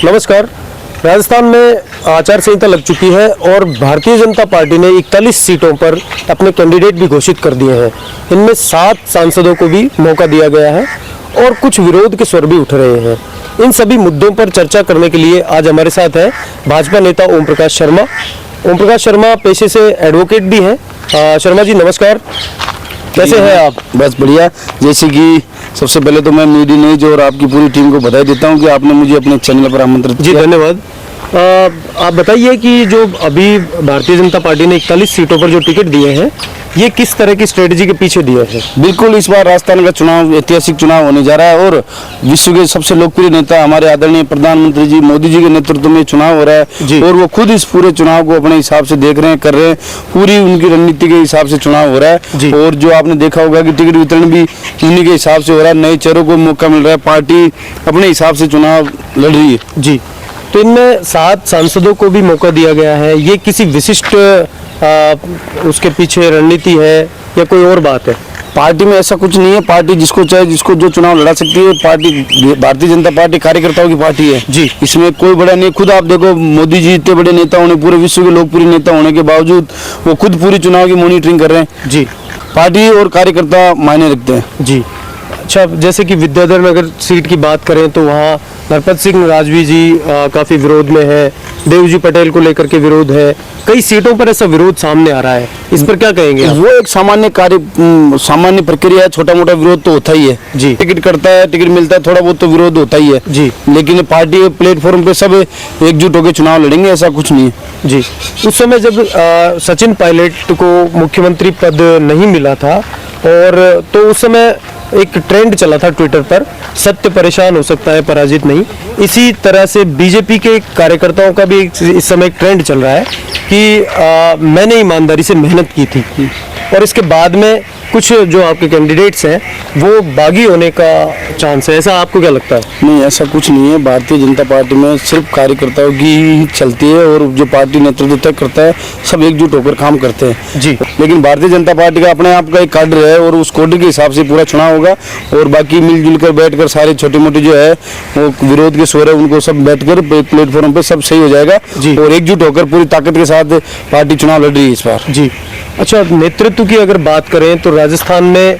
नमस्कार। राजस्थान में आचार संहिता लग चुकी है और भारतीय जनता पार्टी ने 41 सीटों पर अपने कैंडिडेट भी घोषित कर दिए हैं। इनमें 7 सांसदों को भी मौका दिया गया है और कुछ विरोध के स्वर भी उठ रहे हैं। इन सभी मुद्दों पर चर्चा करने के लिए आज हमारे साथ है भाजपा नेता ओम प्रकाश शर्मा। ओम प्रकाश शर्मा पेशे से एडवोकेट भी हैं। शर्मा जी नमस्कार, कैसे हैं आप? बस बढ़िया। जैसे कि सबसे पहले तो मैं मीडिया न्यूज और आपकी पूरी टीम को बधाई देता हूं कि आपने मुझे अपने चैनल पर आमंत्रित किया। जी धन्यवाद। आप बताइए कि जो अभी भारतीय जनता पार्टी ने 41 सीटों पर जो टिकट दिए हैं, ये किस तरह की स्ट्रेटजी के पीछे दिए हैं? बिल्कुल, इस बार राजस्थान का चुनाव ऐतिहासिक चुनाव होने जा रहा है और विश्व के सबसे लोकप्रिय नेता हमारे आदरणीय प्रधानमंत्री जी मोदी जी के नेतृत्व में चुनाव हो रहा है और वो खुद इस पूरे चुनाव को अपने हिसाब से देख रहे हैं, कर रहे हैं। पूरी उनकी रणनीति के हिसाब से चुनाव हो रहा है और जो आपने देखा होगा कि टिकट वितरण भी उन्हीं के हिसाब से हो रहा है। नए चेहरों को मौका मिल रहा है, पार्टी अपने हिसाब से चुनाव लड़ रही है। जी, तो इनमें 7 सांसदों को भी मौका दिया गया है। ये किसी विशिष्ट उसके पीछे रणनीति है या कोई और बात है? पार्टी में ऐसा कुछ नहीं है। पार्टी जिसको चाहे, जिसको जो चुनाव लड़ा सकती है। पार्टी भारतीय जनता पार्टी कार्यकर्ताओं की पार्टी है जी। इसमें कोई बड़ा नहीं। खुद आप देखो, मोदी जी इतने बड़े नेता होने, पूरे विश्व के लोकप्रिय नेता होने के बावजूद वो खुद पूरी चुनाव की मॉनिटरिंग कर रहे हैं। जी, पार्टी और कार्यकर्ता मायने रखते हैं। जी। अच्छा, जैसे कि विद्याधर नगर सीट की बात करें तो वहाँ नरपत सिंह राजवी जी काफी विरोध में है, देवजी पटेल को लेकर के विरोध है। कई सीटों पर ऐसा विरोध सामने आ रहा है, इस पर क्या कहेंगे आप? वो एक सामान्य प्रक्रिया है। छोटा मोटा विरोध तो होता ही है जी। टिकट करता है, टिकट मिलता है, थोड़ा बहुत तो विरोध होता ही है जी। लेकिन पार्टी प्लेटफॉर्म पे सब एकजुट होकर चुनाव लड़ेंगे, ऐसा कुछ नहीं है। जी, उस समय जब सचिन पायलट को मुख्यमंत्री पद नहीं मिला था और तो उस समय एक ट्रेंड चला था ट्विटर पर, सत्य परेशान हो सकता है पराजित नहीं। इसी तरह से बीजेपी के कार्यकर्ताओं का भी इस समय एक ट्रेंड चल रहा है कि मैंने ईमानदारी से मेहनत की थी और इसके बाद में कुछ जो आपके कैंडिडेट्स हैं वो बागी होने का चांस है। ऐसा आपको क्या लगता है? नहीं, ऐसा कुछ नहीं है। भारतीय जनता पार्टी में सिर्फ कार्यकर्ताओं की ही चलती है और जो पार्टी नेतृत्व तय करता है सब एकजुट होकर काम करते हैं जी। लेकिन भारतीय जनता पार्टी का अपने आप का एक काडर है और उस कोडर के हिसाब से पूरा चुनाव होगा और बाकी मिलजुल कर बैठकर सारे छोटे मोटे जो है वो विरोध के स्वर है उनको सब बैठकर प्लेटफॉर्म पे सब सही हो जाएगा और एकजुट होकर पूरी ताकत के साथ पार्टी चुनाव लड़ रही है इस बार। जी। अच्छा, नेतृत्व की अगर बात करें तो राजस्थान में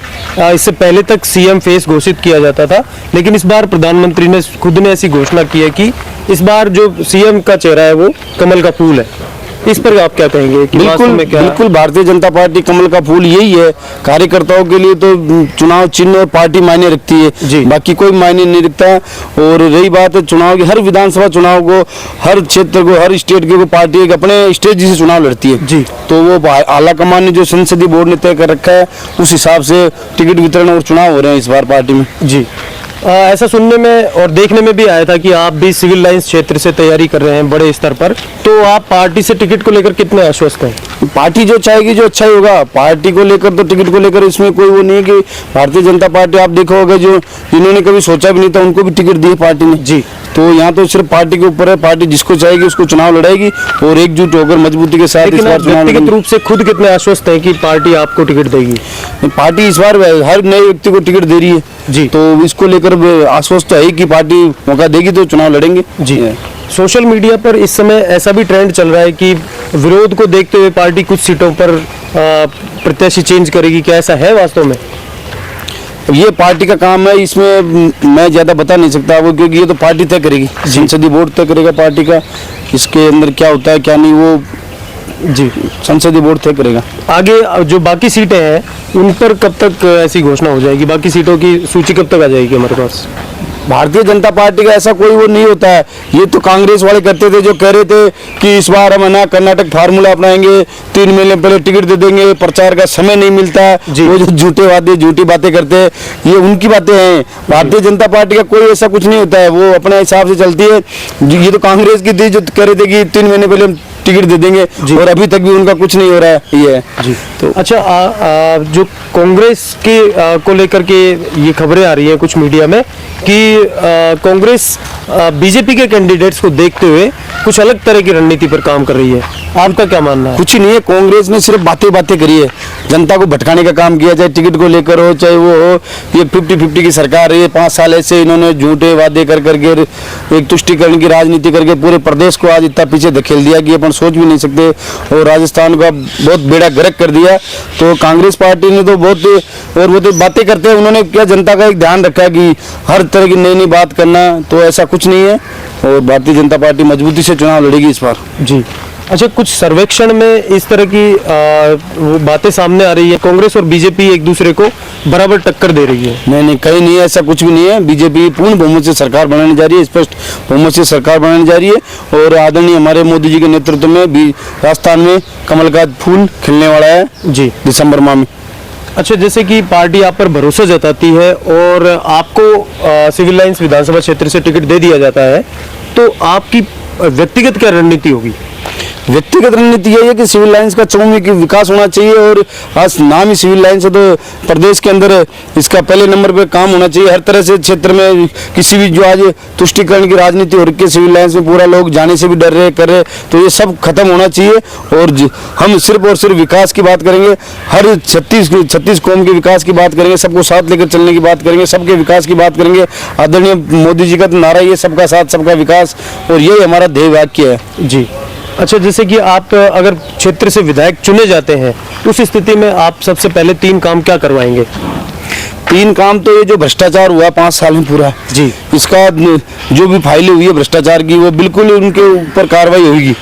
इससे पहले तक सीएम फेस घोषित किया जाता था, लेकिन इस बार प्रधानमंत्री ने खुद ने ऐसी घोषणा की है कि इस बार जो सीएम का चेहरा है वो कमल का फूल है। इस पर आप क्या कहेंगे कि बिल्कुल भारतीय जनता पार्टी कमल का फूल यही है। कार्यकर्ताओं के लिए तो चुनाव चिन्ह और पार्टी मायने रखती है, बाकी कोई मायने नहीं रखता। और रही बात है चुनाव की, हर विधानसभा चुनाव को, हर क्षेत्र को, हर स्टेट के पार्टी एक अपने स्ट्रेटजी से चुनाव लड़ती है जी। तो वो आला कमान ने जो संसदीय बोर्ड ने तय कर रखा है उस हिसाब से टिकट वितरण और चुनाव हो रहे हैं इस बार पार्टी में जी। ऐसा सुनने में और देखने में भी आया था कि आप भी सिविल लाइंस क्षेत्र से तैयारी कर रहे हैं बड़े स्तर पर, तो आप पार्टी से टिकट को लेकर कितने आश्वस्त हैं? पार्टी जो चाहेगी जो अच्छा ही होगा। पार्टी को लेकर तो टिकट को लेकर इसमें कोई वो नहीं है कि भारतीय जनता पार्टी आप देखो होगा जो जिन्होंने कभी सोचा भी नहीं था उनको भी टिकट दी पार्टी ने जी। तो यहाँ तो सिर्फ पार्टी के ऊपर है, पार्टी जिसको चाहेगी उसको चुनाव लड़ाएगी और एकजुट होकर मजबूती के साथ इस बार चुनाव। व्यक्तिगत रूप से खुद कितने आश्वस्त हैं कि पार्टी आपको टिकट देगी? पार्टी इस बार हर नए व्यक्ति को टिकट दे रही है जी, तो इसको लेकर आश्वस्त है कि पार्टी मौका देगी तो चुनाव लड़ेंगे जी। सोशल मीडिया पर इस समय ऐसा भी ट्रेंड चल रहा है कि विरोध को देखते हुए पार्टी कुछ सीटों पर प्रत्याशी चेंज करेगी, क्या ऐसा है वास्तव में? ये पार्टी का काम है, इसमें मैं ज्यादा बता नहीं सकता वो, क्योंकि ये तो पार्टी तय करेगी, संसदीय बोर्ड तय करेगा पार्टी का। इसके अंदर क्या होता है क्या नहीं वो जी संसदीय बोर्ड तय करेगा। आगे जो बाकी सीटें हैं उन पर कब तक ऐसी घोषणा हो जाएगी? बाकी सीटों की सूची कब तक आ जाएगी हमारे पास? भारतीय जनता पार्टी का ऐसा कोई वो नहीं होता है। ये तो कांग्रेस वाले करते थे, जो कह रहे थे कि इस बार हम ना कर्नाटक फार्मूला अपनाएंगे, 3 महीने पहले टिकट दे देंगे, प्रचार का समय नहीं मिलता है, वो जो झूठी बातें करते हैं ये उनकी बातें हैं। भारतीय जनता पार्टी का कोई ऐसा कुछ नहीं होता है, वो अपने हिसाब से चलती है। ये तो कांग्रेस की थी जो कह रहे थे कि 3 महीने पहले हम टिकट दे देंगे और अभी तक भी उनका कुछ नहीं हो रहा है ये जी। तो अच्छा, जो कांग्रेस के को लेकर के ये खबरें आ रही है कुछ मीडिया में कि कांग्रेस बीजेपी के कैंडिडेट्स को देखते हुए कुछ अलग तरह की रणनीति पर काम कर रही है, आपका क्या मानना है? कुछ ही नहीं है। कांग्रेस ने सिर्फ बातें बातें करी है, जनता को भटकाने का काम किया, चाहे टिकट को लेकर हो, चाहे वो हो। ये 50-50 की सरकार है। 5 साल ऐसे इन्होंने झूठे वादे कर करके एक तुष्टिकरण की राजनीति करके पूरे प्रदेश को आज इतना पीछे धकेल दिया कि अपन सोच भी नहीं सकते, और राजस्थान का बहुत बेड़ा गर्क कर दिया। तो कांग्रेस पार्टी ने तो बहुत, और वो तो बातें करते हैं, उन्होंने क्या जनता का एक ध्यान रखा कि हर तरह की नई नई बात करना, तो ऐसा कुछ नहीं है। और भारतीय जनता पार्टी मजबूती से चुनाव लड़ेगी इस बार। जी। अच्छा, कुछ सर्वेक्षण में इस तरह की वो बातें सामने आ रही है, कांग्रेस और बीजेपी एक दूसरे को बराबर टक्कर दे रही है। नहीं, कहीं नहीं है, ऐसा कुछ भी नहीं है। बीजेपी पूर्ण बहुमत से सरकार बनाने जा रही है, स्पष्ट बहुमत से सरकार बनाने जा रही है। और आदरणीय हमारे मोदी जी के नेतृत्व में भी राजस्थान में कमल का फूल खिलने वाला है जी, दिसंबर माह में। अच्छा, जैसे कि पार्टी आप पर भरोसा जताती है और आपको सिविल लाइंस विधानसभा क्षेत्र से टिकट दे दिया जाता है, तो आपकी व्यक्तिगत क्या रणनीति होगी? व्यक्तिगत रणनीति यही है कि सिविल लाइंस का चहुमुखी विकास होना चाहिए, और आज नाम ही सिविल लाइंस है, तो प्रदेश के अंदर इसका पहले नंबर पे काम होना चाहिए। हर तरह से क्षेत्र में किसी भी जो आज तुष्टिकरण की राजनीति हो रही है सिविल लाइंस में, पूरा लोग जाने से भी डर रहे कर रहे, तो ये सब खत्म होना चाहिए। और हम सिर्फ और सिर्फ विकास की बात करेंगे, हर 36 कौम के विकास की बात करेंगे, सबको साथ लेकर चलने की बात करेंगे, सबके विकास की बात करेंगे। आदरणीय मोदी जी का तो नारा ये सबका साथ सबका विकास, और यही हमारा ध्येय वाक्य है। जी। अच्छा, जैसे कि आप अगर क्षेत्र से विधायक चुने जाते हैं, उस स्थिति में आप सबसे पहले 3 काम क्या करवाएंगे? 3 काम तो ये जो भ्रष्टाचार हुआ 5 साल में पूरा जी, इसका जो भी फाइलें हुई है भ्रष्टाचार की, वो बिल्कुल उनके ऊपर कार्रवाई होगी,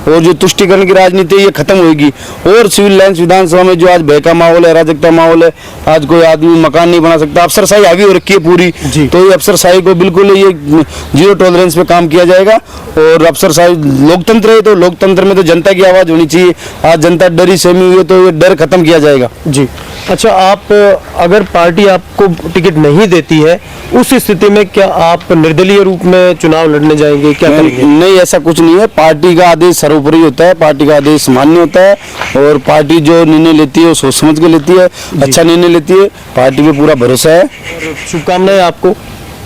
और जो तुष्टिकरण की राजनीति ये खत्म होगी। और सिविल लाइंस विधानसभा में जो आज भय का माहौल है, अराजकता माहौल है, आज कोई आदमी मकान नहीं बना सकता, अफसरशाही हावी हो रखी है पूरी, तो ये अफसरशाही को बिल्कुल ये 0 टॉलरेंस पे काम किया जाएगा। और अफसरशाही लोकतंत्र है, तो लोकतंत्र में तो जनता की आवाज होनी चाहिए। आज जनता डरी सहमी हुई है, तो ये डर खत्म किया जाएगा। जी। अच्छा, आप अगर पार्टी आपको टिकट नहीं देती है, उस स्थिति में क्या आप निर्दलीय रूप में चुनाव लड़ने जाएंगे, क्या करेंगे? नहीं, ऐसा कुछ नहीं है। पार्टी का आदेश सर्वोपरि होता है, पार्टी का आदेश मान्य होता है, और पार्टी जो निर्णय लेती है वो सोच समझ के लेती है, अच्छा निर्णय लेती है। पार्टी पे पूरा भरोसा है। शुभकामनाएं आपको।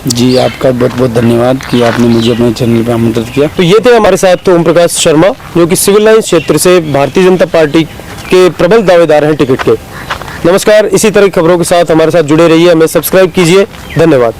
जी, आपका बहुत बहुत धन्यवाद कि आपने मुझे अपने चैनल पर आमंत्रित किया। तो ये थे हमारे साथ ओम प्रकाश शर्मा, जो कि सिविल लाइंस क्षेत्र से भारतीय जनता पार्टी के प्रबल दावेदार हैं टिकट के। नमस्कार, इसी तरह की खबरों के साथ हमारे साथ जुड़े रहिए, हमें सब्सक्राइब कीजिए। धन्यवाद।